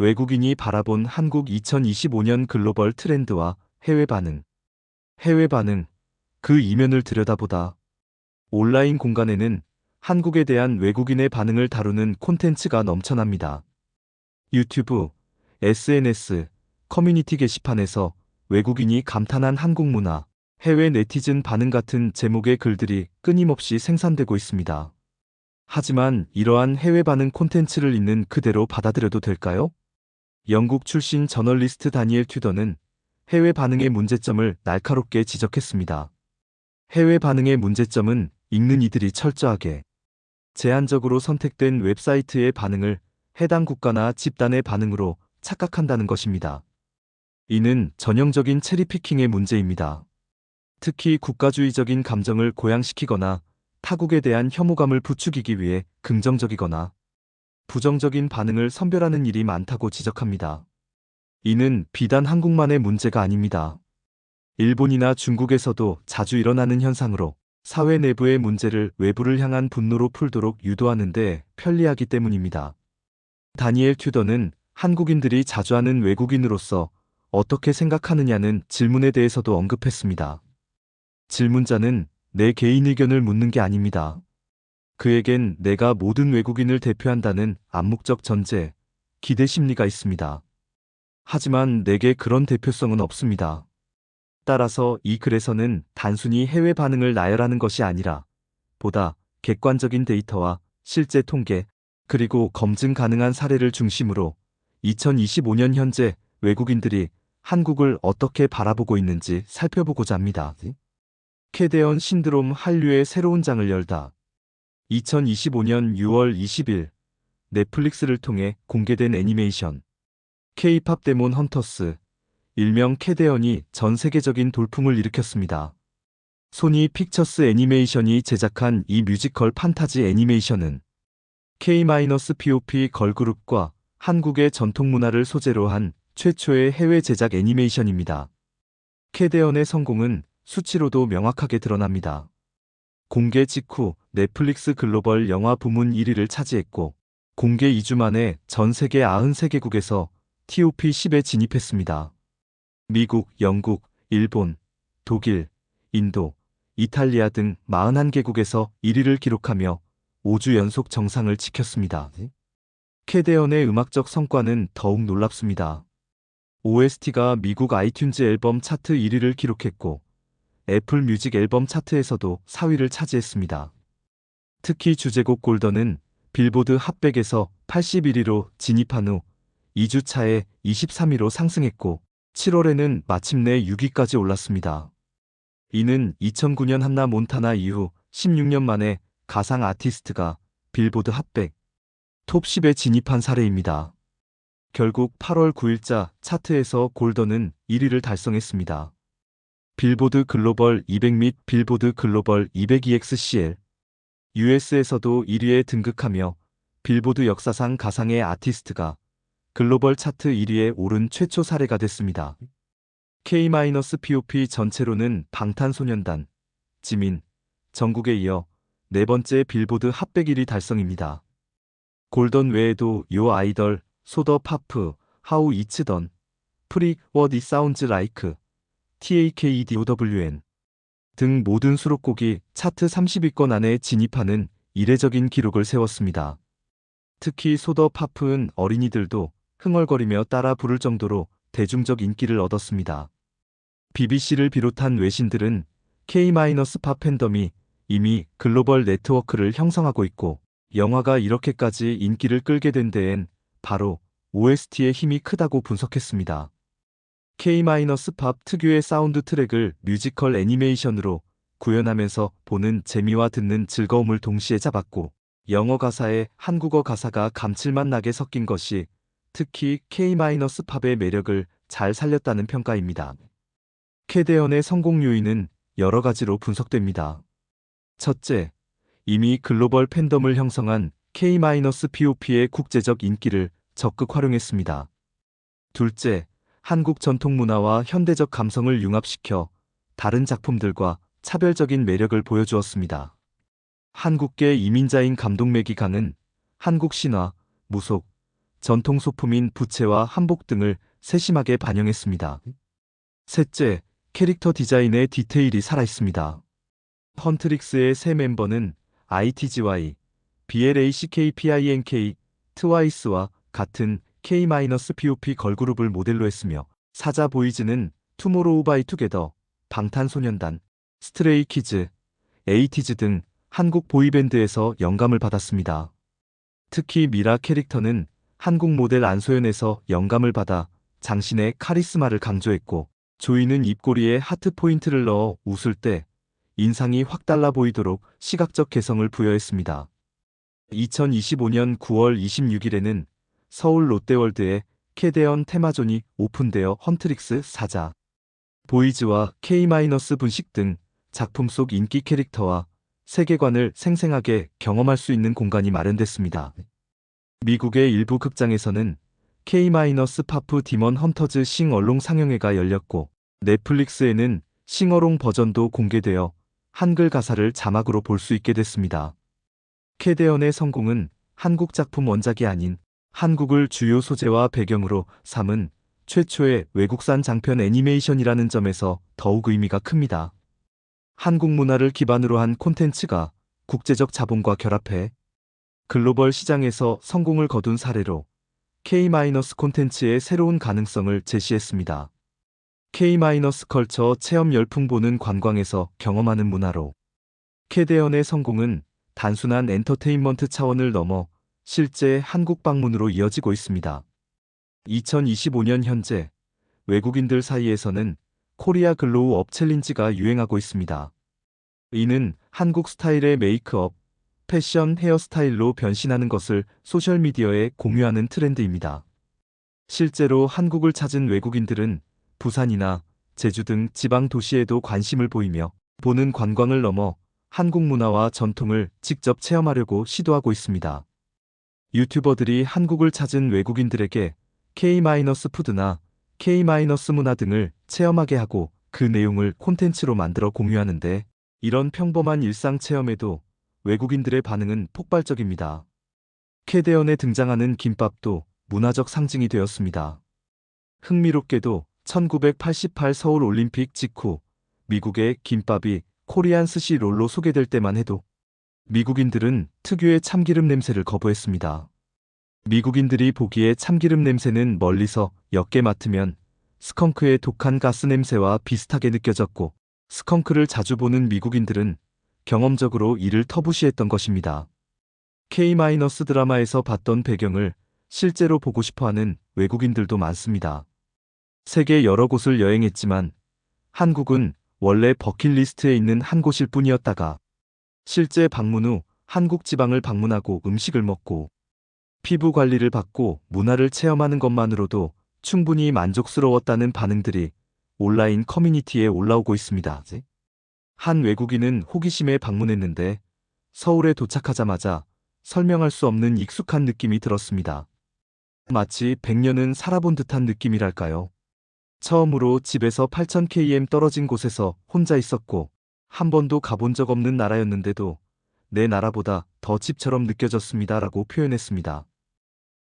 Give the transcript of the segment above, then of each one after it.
외국인이 바라본 한국 2025년 글로벌 트렌드와 해외 반응. 해외 반응. 그 이면을 들여다보다. 온라인 공간에는 한국에 대한 외국인의 반응을 다루는 콘텐츠가 넘쳐납니다. 유튜브, SNS, 커뮤니티 게시판에서 외국인이 감탄한 한국 문화, 해외 네티즌 반응 같은 제목의 글들이 끊임없이 생산되고 있습니다. 하지만 이러한 해외 반응 콘텐츠를 있는 그대로 받아들여도 될까요? 영국 출신 저널리스트 다니엘 튜더는 해외 반응의 문제점을 날카롭게 지적했습니다. 해외 반응의 문제점은 읽는 이들이 철저하게 제한적으로 선택된 웹사이트의 반응을 해당 국가나 집단의 반응으로 착각한다는 것입니다. 이는 전형적인 체리피킹의 문제입니다. 특히 국가주의적인 감정을 고양시키거나 타국에 대한 혐오감을 부추기기 위해 긍정적이거나 부정적인 반응을 선별하는 일이 많다고 지적합니다. 이는 비단 한국만의 문제가 아닙니다. 일본이나 중국에서도 자주 일어나는 현상으로 사회 내부의 문제를 외부를 향한 분노로 풀도록 유도하는 데 편리하기 때문입니다. 다니엘 튜더는 한국인들이 자주 하는 외국인으로서 어떻게 생각하느냐는 질문에 대해서도 언급했습니다. 질문자는 내 개인 의견을 묻는 게 아닙니다. 그에겐 내가 모든 외국인을 대표한다는 암묵적 전제, 기대 심리가 있습니다. 하지만 내게 그런 대표성은 없습니다. 따라서 이 글에서는 단순히 해외 반응을 나열하는 것이 아니라 보다 객관적인 데이터와 실제 통계, 그리고 검증 가능한 사례를 중심으로 2025년 현재 외국인들이 한국을 어떻게 바라보고 있는지 살펴보고자 합니다. 캐데언 신드롬 한류의 새로운 장을 열다. 2025년 6월 20일 넷플릭스를 통해 공개된 애니메이션 K-팝 데몬 헌터스, 일명 캐데언이 전 세계적인 돌풍을 일으켰습니다. 소니 픽처스 애니메이션이 제작한 이 뮤지컬 판타지 애니메이션은 K-POP 걸그룹과 한국의 전통 문화를 소재로 한 최초의 해외 제작 애니메이션입니다. 캐데언의 성공은 수치로도 명확하게 드러납니다. 공개 직후 넷플릭스 글로벌 영화 부문 1위를 차지했고, 공개 2주 만에 전 세계 93개국에서 TOP 10에 진입했습니다. 미국, 영국, 일본, 독일, 인도, 이탈리아 등 41개국에서 1위를 기록하며 5주 연속 정상을 지켰습니다. 캐데언의 음악적 성과는 더욱 놀랍습니다. OST가 미국 아이튠즈 앨범 차트 1위를 기록했고, 애플 뮤직 앨범 차트에서도 4위를 차지했습니다. 특히 주제곡 골던은 빌보드 핫100에서 81위로 진입한 후 2주 차에 23위로 상승했고, 7월에는 마침내 6위까지 올랐습니다. 이는 2009년 한나 몬타나 이후 16년 만에 가상 아티스트가 빌보드 핫100 톱 10에 진입한 사례입니다. 결국 8월 9일자 차트에서 골던은 1위를 달성했습니다. 빌보드 글로벌 200 및 빌보드 글로벌 200EXCL, US에서도 1위에 등극하며 빌보드 역사상 가상의 아티스트가 글로벌 차트 1위에 오른 최초 사례가 됐습니다. K-POP 전체로는 방탄소년단, 지민, 정국에 이어 네 번째 빌보드 핫100 1위 달성입니다. 골던 외에도 요 아이돌, 소더 파프, 하우 이츠던, 프릭, What It Sounds Like, TAKDOWN 등 모든 수록곡이 차트 30위권 안에 진입하는 이례적인 기록을 세웠습니다. 특히 소더 파프는 어린이들도 흥얼거리며 따라 부를 정도로 대중적 인기를 얻었습니다. BBC를 비롯한 외신들은 K-팝 팬덤이 이미 글로벌 네트워크를 형성하고 있고, 영화가 이렇게까지 인기를 끌게 된 데엔 바로 OST의 힘이 크다고 분석했습니다. K-팝 특유의 사운드 트랙을 뮤지컬 애니메이션으로 구현하면서 보는 재미와 듣는 즐거움을 동시에 잡았고, 영어 가사에 한국어 가사가 감칠맛 나게 섞인 것이 특히 K-팝의 매력을 잘 살렸다는 평가입니다. 캐데언의 성공 요인은 여러 가지로 분석됩니다. 첫째, 이미 글로벌 팬덤을 형성한 K-POP의 국제적 인기를 적극 활용했습니다. 둘째, 한국 전통 문화와 현대적 감성을 융합시켜 다른 작품들과 차별적인 매력을 보여주었습니다. 한국계 이민자인 감독 매기강은 한국 신화, 무속, 전통 소품인 부채와 한복 등을 세심하게 반영했습니다. 셋째, 캐릭터 디자인의 디테일이 살아있습니다. 헌트릭스의 새 멤버는 ITZY, BLACKPINK, 트와이스와 같은 K-POP 걸그룹을 모델로 했으며 사자 보이즈는 투모로우 바이 투게더, 방탄소년단, 스트레이키즈, 에이티즈 등 한국 보이밴드에서 영감을 받았습니다. 특히 미라 캐릭터는 한국 모델 안소연에서 영감을 받아 장신의 카리스마를 강조했고, 조이는 입꼬리에 하트 포인트를 넣어 웃을 때 인상이 확 달라 보이도록 시각적 개성을 부여했습니다. 2025년 9월 26일에는 서울 롯데월드에 캐대언 테마존이 오픈되어 헌트릭스, 사자, 보이즈와 K-분식 등 작품 속 인기 캐릭터와 세계관을 생생하게 경험할 수 있는 공간이 마련됐습니다. 미국의 일부 극장에서는 K-파프 디먼 헌터즈 싱 얼롱 상영회가 열렸고, 넷플릭스에는 싱어롱 버전도 공개되어 한글 가사를 자막으로 볼 수 있게 됐습니다. 캐대언의 성공은 한국 작품 원작이 아닌 한국을 주요 소재와 배경으로 삼은 최초의 외국산 장편 애니메이션이라는 점에서 더욱 의미가 큽니다. 한국 문화를 기반으로 한 콘텐츠가 국제적 자본과 결합해 글로벌 시장에서 성공을 거둔 사례로 K- 콘텐츠의 새로운 가능성을 제시했습니다. K- 컬처 체험 열풍 보는 관광에서 경험하는 문화로 캐대언의 성공은 단순한 엔터테인먼트 차원을 넘어 실제 한국 방문으로 이어지고 있습니다. 2025년 현재 외국인들 사이에서는 코리아 글로우 업 챌린지가 유행하고 있습니다. 이는 한국 스타일의 메이크업, 패션, 헤어스타일로 변신하는 것을 소셜미디어에 공유하는 트렌드입니다. 실제로 한국을 찾은 외국인들은 부산이나 제주 등 지방 도시에도 관심을 보이며 보는 관광을 넘어 한국 문화와 전통을 직접 체험하려고 시도하고 있습니다. 유튜버들이 한국을 찾은 외국인들에게 K- 푸드나 K- 문화 등을 체험하게 하고 그 내용을 콘텐츠로 만들어 공유하는데, 이런 평범한 일상 체험에도 외국인들의 반응은 폭발적입니다. 캐대언에 등장하는 김밥도 문화적 상징이 되었습니다. 흥미롭게도 1988 서울 올림픽 직후 미국의 김밥이 코리안 스시 롤로 소개될 때만 해도 미국인들은 특유의 참기름 냄새를 거부했습니다. 미국인들이 보기에 참기름 냄새는 멀리서 옅게 맡으면 스컹크의 독한 가스 냄새와 비슷하게 느껴졌고, 스컹크를 자주 보는 미국인들은 경험적으로 이를 터부시했던 것입니다. K- 드라마에서 봤던 배경을 실제로 보고 싶어하는 외국인들도 많습니다. 세계 여러 곳을 여행했지만 한국은 원래 버킷리스트에 있는 한 곳일 뿐이었다가 실제 방문 후 한국 지방을 방문하고 음식을 먹고 피부 관리를 받고 문화를 체험하는 것만으로도 충분히 만족스러웠다는 반응들이 온라인 커뮤니티에 올라오고 있습니다. 한 외국인은 호기심에 방문했는데 서울에 도착하자마자 설명할 수 없는 익숙한 느낌이 들었습니다. 마치 100년은 살아본 듯한 느낌이랄까요. 처음으로 집에서 8000km 떨어진 곳에서 혼자 있었고 한 번도 가본 적 없는 나라였는데도 내 나라보다 더 집처럼 느껴졌습니다 라고 표현했습니다.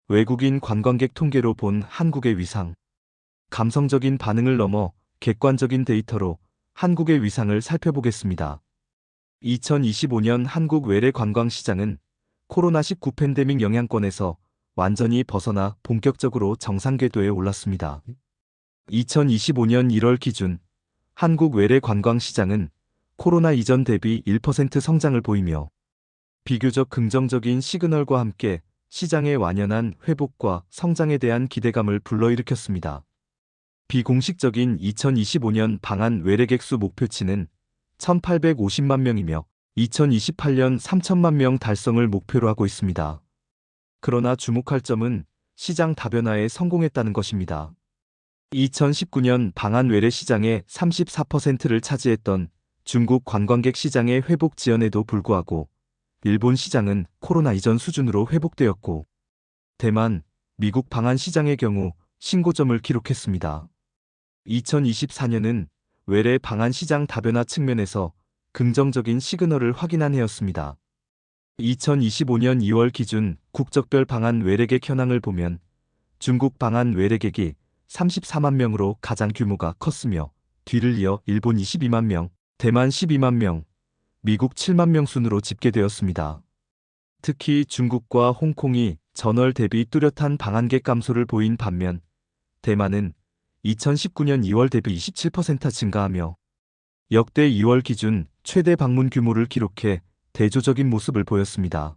외국인 관광객 통계로 본 한국의 위상. 감성적인 반응을 넘어 객관적인 데이터로 한국의 위상을 살펴보겠습니다. 2025년 한국 외래 관광 시장은 코로나19 팬데믹 영향권에서 완전히 벗어나 본격적으로 정상 궤도에 올랐습니다. 2025년 1월 기준 한국 외래 관광 시장은 코로나 이전 대비 1% 성장을 보이며 비교적 긍정적인 시그널과 함께 시장의 완연한 회복과 성장에 대한 기대감을 불러일으켰습니다. 비공식적인 2025년 방한 외래객 수 목표치는 1,850만 명이며 2028년 3천만 명 달성을 목표로 하고 있습니다. 그러나 주목할 점은 시장 다변화에 성공했다는 것입니다. 2019년 방한 외래 시장의 34%를 차지했던 중국 관광객 시장의 회복 지연에도 불구하고 일본 시장은 코로나 이전 수준으로 회복되었고, 대만, 미국 방한 시장의 경우 신고점을 기록했습니다. 2024년은 외래 방한 시장 다변화 측면에서 긍정적인 시그널을 확인한 해였습니다. 2025년 2월 기준 국적별 방한 외래객 현황을 보면 중국 방한 외래객이 34만 명으로 가장 규모가 컸으며 뒤를 이어 일본 22만 명, 대만 12만 명, 미국 7만 명 순으로 집계되었습니다. 특히 중국과 홍콩이 전월 대비 뚜렷한 방한객 감소를 보인 반면 대만은 2019년 2월 대비 27% 증가하며 역대 2월 기준 최대 방문 규모를 기록해 대조적인 모습을 보였습니다.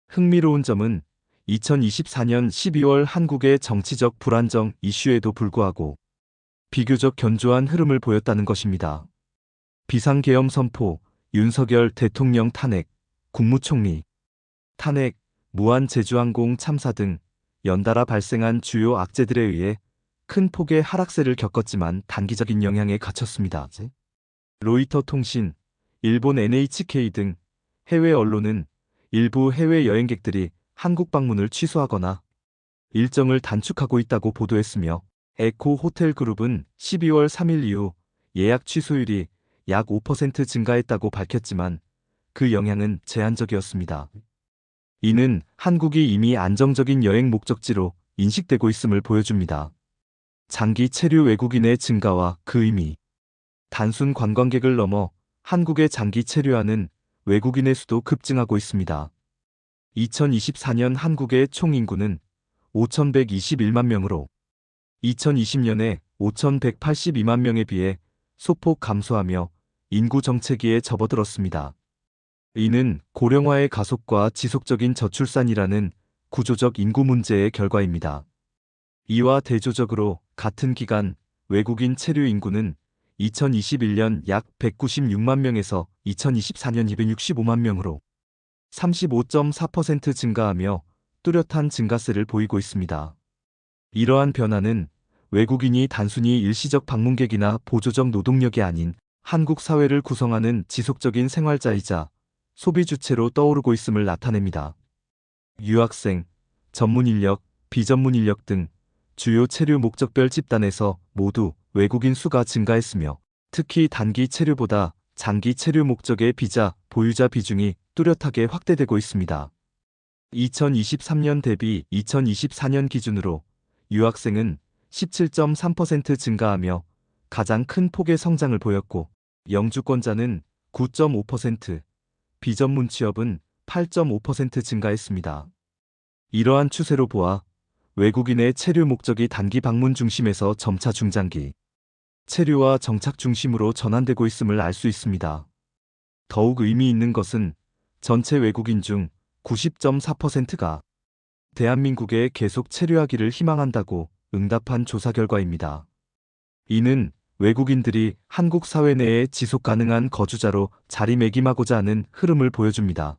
흥미로운 점은 2024년 12월 한국의 정치적 불안정 이슈에도 불구하고 비교적 견조한 흐름을 보였다는 것입니다. 비상계엄 선포, 윤석열 대통령 탄핵, 국무총리 탄핵, 무한 제주항공 참사 등 연달아 발생한 주요 악재들에 의해 큰 폭의 하락세를 겪었지만 단기적인 영향에 갇혔습니다. 로이터 통신, 일본 NHK 등 해외 언론은 일부 해외 여행객들이 한국 방문을 취소하거나 일정을 단축하고 있다고 보도했으며 에코 호텔 그룹은 12월 3일 이후 예약 취소율이 약 5% 증가했다고 밝혔지만 그 영향은 제한적이었습니다. 이는 한국이 이미 안정적인 여행 목적지로 인식되고 있음을 보여줍니다. 장기 체류 외국인의 증가와 그 의미. 단순 관광객을 넘어 한국에 장기 체류하는 외국인의 수도 급증하고 있습니다. 2024년 한국의 총 인구는 5,121만 명으로 2020년에 5,182만 명에 비해 소폭 감소하며 인구 정체기에 접어들었습니다. 이는 고령화의 가속과 지속적인 저출산이라는 구조적 인구 문제의 결과입니다. 이와 대조적으로 같은 기간 외국인 체류 인구는 2021년 약 196만 명에서 2024년 265만 명으로 35.4% 증가하며 뚜렷한 증가세를 보이고 있습니다. 이러한 변화는 외국인이 단순히 일시적 방문객이나 보조적 노동력이 아닌 한국 사회를 구성하는 지속적인 생활자이자 소비 주체로 떠오르고 있음을 나타냅니다. 유학생, 전문 인력, 비전문 인력 등 주요 체류 목적별 집단에서 모두 외국인 수가 증가했으며 특히 단기 체류보다 장기 체류 목적의 비자 보유자 비중이 뚜렷하게 확대되고 있습니다. 2023년 대비 2024년 기준으로 유학생은 17.3% 증가하며 가장 큰 폭의 성장을 보였고 영주권자는 9.5%, 비전문 취업은 8.5% 증가했습니다. 이러한 추세로 보아 외국인의 체류 목적이 단기 방문 중심에서 점차 중장기 체류와 정착 중심으로 전환되고 있음을 알 수 있습니다. 더욱 의미 있는 것은 전체 외국인 중 90.4%가 대한민국에 계속 체류하기를 희망한다고 응답한 조사 결과입니다. 이는 외국인들이 한국 사회 내에 지속 가능한 거주자로 자리매김하고자 하는 흐름을 보여줍니다.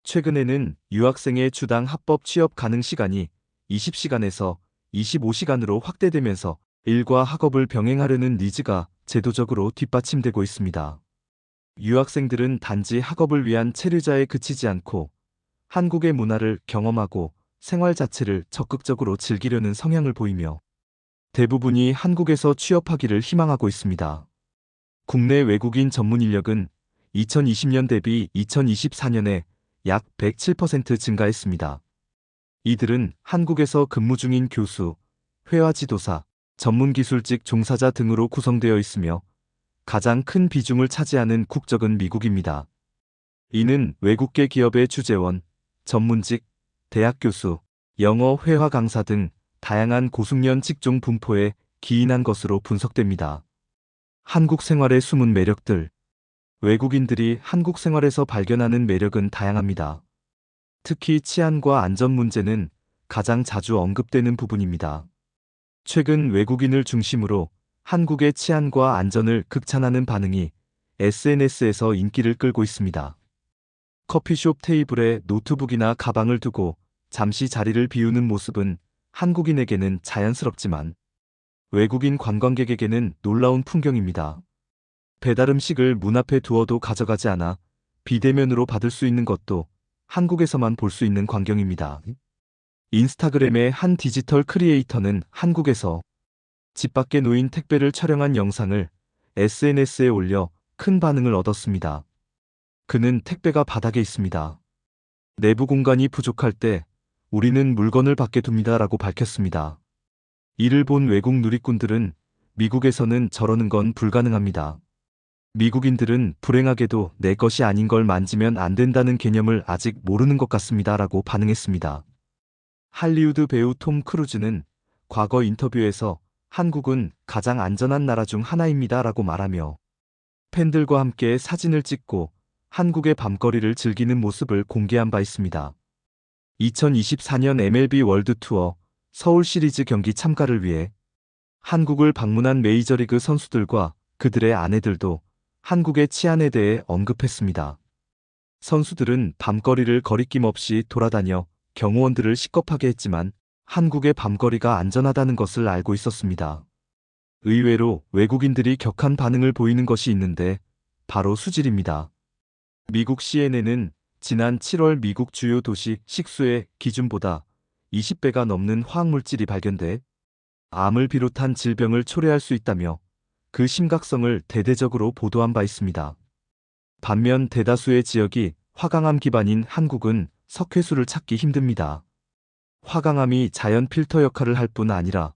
최근에는 유학생의 주당 합법 취업 가능 시간이 20시간에서 25시간으로 확대되면서 일과 학업을 병행하려는 니즈가 제도적으로 뒷받침되고 있습니다. 유학생들은 단지 학업을 위한 체류자에 그치지 않고 한국의 문화를 경험하고 생활 자체를 적극적으로 즐기려는 성향을 보이며 대부분이 한국에서 취업하기를 희망하고 있습니다. 국내 외국인 전문 인력은 2020년 대비 2024년에 약 107% 증가했습니다. 이들은 한국에서 근무 중인 교수, 회화 지도사, 전문기술직 종사자 등으로 구성되어 있으며 가장 큰 비중을 차지하는 국적은 미국입니다. 이는 외국계 기업의 주재원, 전문직, 대학 교수, 영어 회화 강사 등 다양한 고숙련 직종 분포에 기인한 것으로 분석됩니다. 한국 생활의 숨은 매력들. 외국인들이 한국 생활에서 발견하는 매력은 다양합니다. 특히 치안과 안전 문제는 가장 자주 언급되는 부분입니다. 최근 외국인을 중심으로 한국의 치안과 안전을 극찬하는 반응이 SNS에서 인기를 끌고 있습니다. 커피숍 테이블에 노트북이나 가방을 두고 잠시 자리를 비우는 모습은 한국인에게는 자연스럽지만 외국인 관광객에게는 놀라운 풍경입니다. 배달 음식을 문 앞에 두어도 가져가지 않아 비대면으로 받을 수 있는 것도 한국에서만 볼 수 있는 광경입니다. 인스타그램의 한 디지털 크리에이터는 한국에서 집 밖에 놓인 택배를 촬영한 영상을 SNS에 올려 큰 반응을 얻었습니다. 그는 택배가 바닥에 있습니다. 내부 공간이 부족할 때 우리는 물건을 밖에 둡니다라고 밝혔습니다. 이를 본 외국 누리꾼들은 미국에서는 저러는 건 불가능합니다. 미국인들은 불행하게도 내 것이 아닌 걸 만지면 안 된다는 개념을 아직 모르는 것 같습니다라고 반응했습니다. 할리우드 배우 톰 크루즈는 과거 인터뷰에서 한국은 가장 안전한 나라 중 하나입니다라고 말하며 팬들과 함께 사진을 찍고 한국의 밤거리를 즐기는 모습을 공개한 바 있습니다. 2024년 MLB 월드 투어 서울 시리즈 경기 참가를 위해 한국을 방문한 메이저리그 선수들과 그들의 아내들도 한국의 치안에 대해 언급했습니다. 선수들은 밤거리를 거리낌 없이 돌아다녀 경호원들을 식겁하게 했지만 한국의 밤거리가 안전하다는 것을 알고 있었습니다. 의외로 외국인들이 격한 반응을 보이는 것이 있는데 바로 수질입니다. 미국 CNN은 지난 7월 미국 주요 도시 식수의 기준보다 20배가 넘는 화학물질이 발견돼 암을 비롯한 질병을 초래할 수 있다며 그 심각성을 대대적으로 보도한 바 있습니다. 반면 대다수의 지역이 화강암 기반인 한국은 석회수를 찾기 힘듭니다. 화강암이 자연 필터 역할을 할 뿐 아니라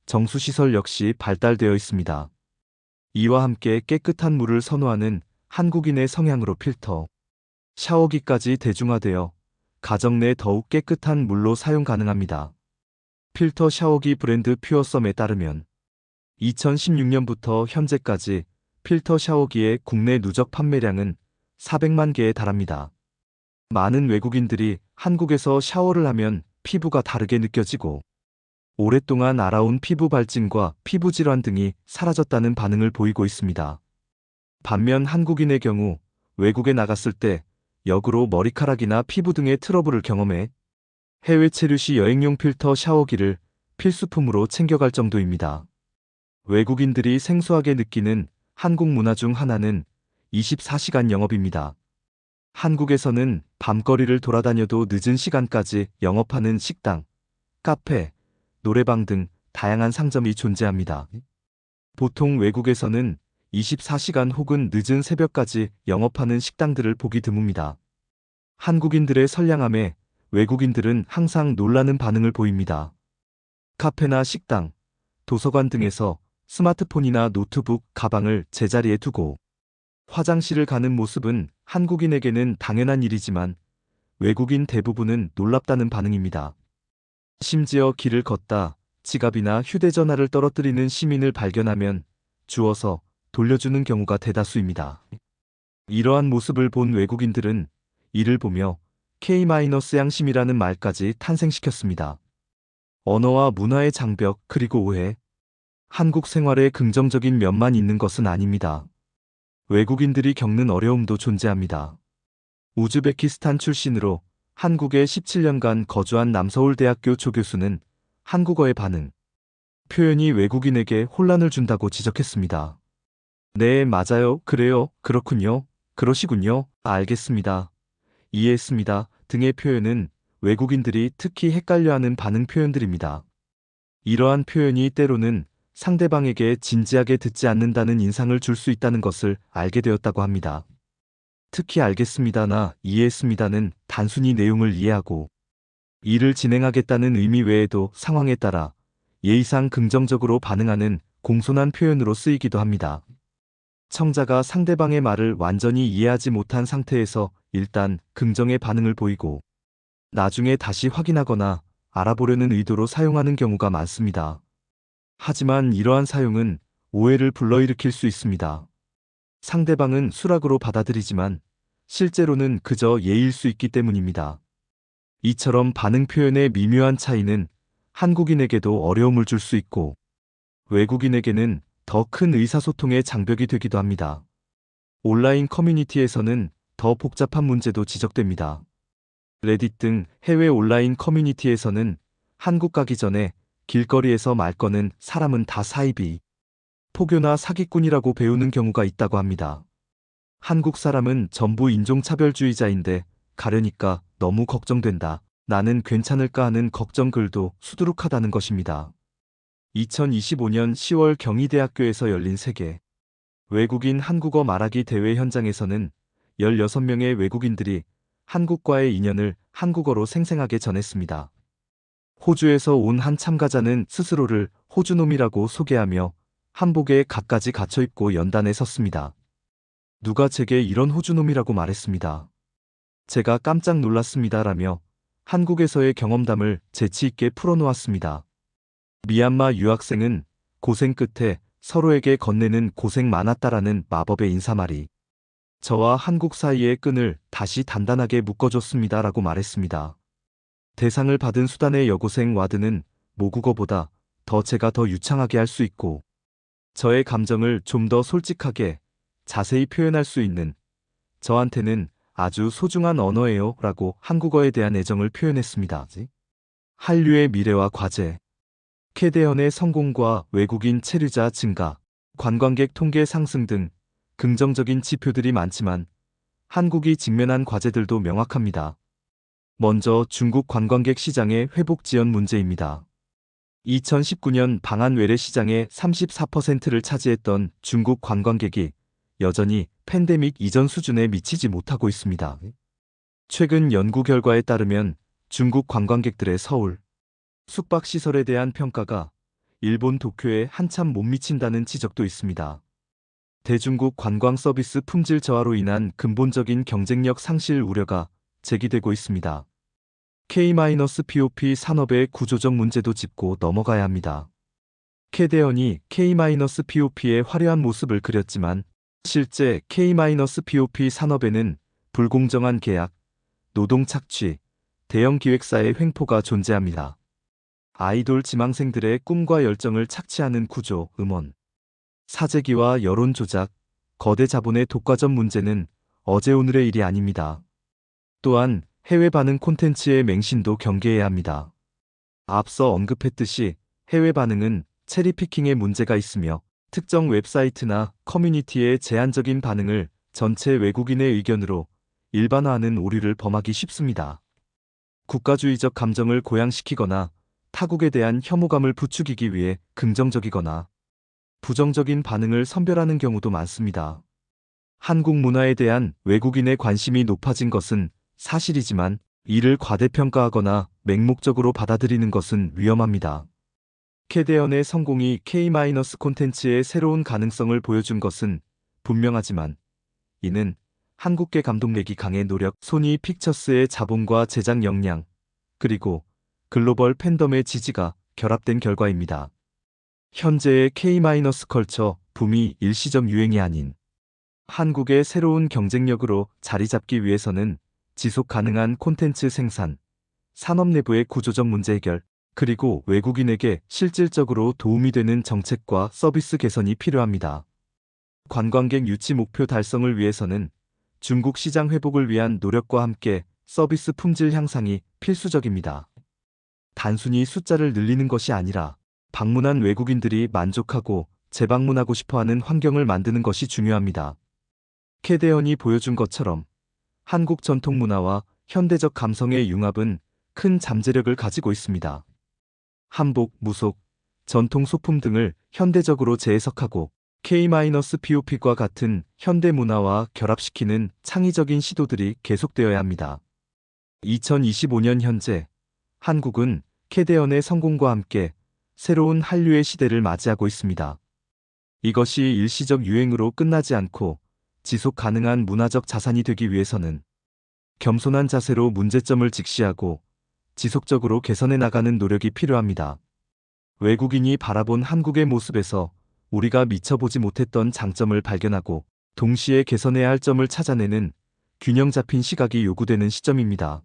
정수시설 역시 발달되어 있습니다. 이와 함께 깨끗한 물을 선호하는 한국인의 성향으로 필터, 샤워기까지 대중화되어 가정 내 더욱 깨끗한 물로 사용 가능합니다. 필터 샤워기 브랜드 퓨어썸에 따르면 2016년부터 현재까지 필터 샤워기의 국내 누적 판매량은 400만 개에 달합니다. 많은 외국인들이 한국에서 샤워를 하면 피부가 다르게 느껴지고 오랫동안 알아온 피부 발진과 피부 질환 등이 사라졌다는 반응을 보이고 있습니다. 반면 한국인의 경우 외국에 나갔을 때 역으로 머리카락이나 피부 등의 트러블을 경험해 해외 체류 시 여행용 필터 샤워기를 필수품으로 챙겨갈 정도입니다. 외국인들이 생소하게 느끼는 한국 문화 중 하나는 24시간 영업입니다. 한국에서는 밤거리를 돌아다녀도 늦은 시간까지 영업하는 식당, 카페, 노래방 등 다양한 상점이 존재합니다. 보통 외국에서는 24시간 혹은 늦은 새벽까지 영업하는 식당들을 보기 드뭅니다. 한국인들의 선량함에 외국인들은 항상 놀라는 반응을 보입니다. 카페나 식당, 도서관 등에서 스마트폰이나 노트북, 가방을 제자리에 두고 화장실을 가는 모습은 한국인에게는 당연한 일이지만 외국인 대부분은 놀랍다는 반응입니다. 심지어 길을 걷다 지갑이나 휴대전화를 떨어뜨리는 시민을 발견하면 주워서 돌려주는 경우가 대다수입니다. 이러한 모습을 본 외국인들은 이를 보며 K-양심이라는 말까지 탄생시켰습니다. 언어와 문화의 장벽 그리고 오해, 한국 생활에 긍정적인 면만 있는 것은 아닙니다. 외국인들이 겪는 어려움도 존재합니다. 우즈베키스탄 출신으로 한국에 17년간 거주한 남서울대학교 조교수는 한국어의 반응, 표현이 외국인에게 혼란을 준다고 지적했습니다. 네, 맞아요, 그래요, 그렇군요, 그러시군요, 알겠습니다, 이해했습니다 등의 표현은 외국인들이 특히 헷갈려하는 반응 표현들입니다. 이러한 표현이 때로는 상대방에게 진지하게 듣지 않는다는 인상을 줄 수 있다는 것을 알게 되었다고 합니다. 특히 알겠습니다나 이해했습니다는 단순히 내용을 이해하고 일을 진행하겠다는 의미 외에도 상황에 따라 예의상 긍정적으로 반응하는 공손한 표현으로 쓰이기도 합니다. 청자가 상대방의 말을 완전히 이해하지 못한 상태에서 일단 긍정의 반응을 보이고 나중에 다시 확인하거나 알아보려는 의도로 사용하는 경우가 많습니다. 하지만 이러한 사용은 오해를 불러일으킬 수 있습니다. 상대방은 수락으로 받아들이지만 실제로는 그저 예의일 수 있기 때문입니다. 이처럼 반응 표현의 미묘한 차이는 한국인에게도 어려움을 줄 수 있고 외국인에게는 더 큰 의사소통의 장벽이 되기도 합니다. 온라인 커뮤니티에서는 더 복잡한 문제도 지적됩니다. 레딧 등 해외 온라인 커뮤니티에서는 한국 가기 전에 길거리에서 말 거는 사람은 다 사이비, 포교나 사기꾼이라고 배우는 경우가 있다고 합니다. 한국 사람은 전부 인종차별주의자인데 가려니까 너무 걱정된다. 나는 괜찮을까 하는 걱정글도 수두룩하다는 것입니다. 2025년 10월 경희대학교에서 열린 세계 외국인 한국어 말하기 대회 현장에서는 16명의 외국인들이 한국과의 인연을 한국어로 생생하게 전했습니다. 호주에서 온 한 참가자는 스스로를 호주놈이라고 소개하며 한복에 갖가지 갇혀 입고 연단에 섰습니다. 누가 제게 이런 호주놈이라고 말했습니다. 제가 깜짝 놀랐습니다라며 한국에서의 경험담을 재치 있게 풀어놓았습니다. 미얀마 유학생은 고생 끝에 서로에게 건네는 고생 많았다라는 마법의 인사말이 저와 한국 사이의 끈을 다시 단단하게 묶어줬습니다라고 말했습니다. 대상을 받은 수단의 여고생 와드는 모국어보다 제가 더 유창하게 할 수 있고 저의 감정을 좀 더 솔직하게 자세히 표현할 수 있는 저한테는 아주 소중한 언어예요 라고 한국어에 대한 애정을 표현했습니다. 한류의 미래와 과제, 캐대언의 성공과 외국인 체류자 증가, 관광객 통계 상승 등 긍정적인 지표들이 많지만 한국이 직면한 과제들도 명확합니다. 먼저 중국 관광객 시장의 회복 지연 문제입니다. 2019년 방한 외래 시장의 34%를 차지했던 중국 관광객이 여전히 팬데믹 이전 수준에 미치지 못하고 있습니다. 최근 연구 결과에 따르면 중국 관광객들의 서울 숙박시설에 대한 평가가 일본 도쿄에 한참 못 미친다는 지적도 있습니다. 대중국 관광 서비스 품질 저하로 인한 근본적인 경쟁력 상실 우려가 제기되고 있습니다. K-POP 산업의 구조적 문제도 짚고 넘어가야 합니다. 캐대언이 K-POP의 화려한 모습을 그렸지만 실제 K-POP 산업에는 불공정한 계약, 노동 착취, 대형 기획사의 횡포가 존재합니다. 아이돌 지망생들의 꿈과 열정을 착취하는 구조, 음원, 사재기와 여론 조작, 거대 자본의 독과점 문제는 어제 오늘의 일이 아닙니다. 또한 해외 반응 콘텐츠의 맹신도 경계해야 합니다. 앞서 언급했듯이 해외 반응은 체리피킹에 문제가 있으며 특정 웹사이트나 커뮤니티의 제한적인 반응을 전체 외국인의 의견으로 일반화하는 오류를 범하기 쉽습니다. 국가주의적 감정을 고양시키거나 타국에 대한 혐오감을 부추기기 위해 긍정적이거나 부정적인 반응을 선별하는 경우도 많습니다. 한국 문화에 대한 외국인의 관심이 높아진 것은 사실이지만 이를 과대평가하거나 맹목적으로 받아들이는 것은 위험합니다. 캐대언의 성공이 K- 콘텐츠의 새로운 가능성을 보여준 것은 분명하지만 이는 한국계 감독력이 강의 노력, 소니 픽처스의 자본과 제작 역량, 그리고 글로벌 팬덤의 지지가 결합된 결과입니다. 현재의 K- 컬처 붐이 일시적 유행이 아닌 한국의 새로운 경쟁력으로 자리 잡기 위해서는 지속 가능한 콘텐츠 생산, 산업 내부의 구조적 문제 해결, 그리고 외국인에게 실질적으로 도움이 되는 정책과 서비스 개선이 필요합니다. 관광객 유치 목표 달성을 위해서는 중국 시장 회복을 위한 노력과 함께 서비스 품질 향상이 필수적입니다. 단순히 숫자를 늘리는 것이 아니라 방문한 외국인들이 만족하고 재방문하고 싶어하는 환경을 만드는 것이 중요합니다. 캐대언이 보여준 것처럼 한국 전통 문화와 현대적 감성의 융합은 큰 잠재력을 가지고 있습니다. 한복, 무속, 전통 소품 등을 현대적으로 재해석하고 K-POP과 같은 현대 문화와 결합시키는 창의적인 시도들이 계속되어야 합니다. 2025년 현재 한국은 캐대언의 성공과 함께 새로운 한류의 시대를 맞이하고 있습니다. 이것이 일시적 유행으로 끝나지 않고 지속 가능한 문화적 자산이 되기 위해서는 겸손한 자세로 문제점을 직시하고 지속적으로 개선해 나가는 노력이 필요합니다. 외국인이 바라본 한국의 모습에서 우리가 미처 보지 못했던 장점을 발견하고 동시에 개선해야 할 점을 찾아내는 균형 잡힌 시각이 요구되는 시점입니다.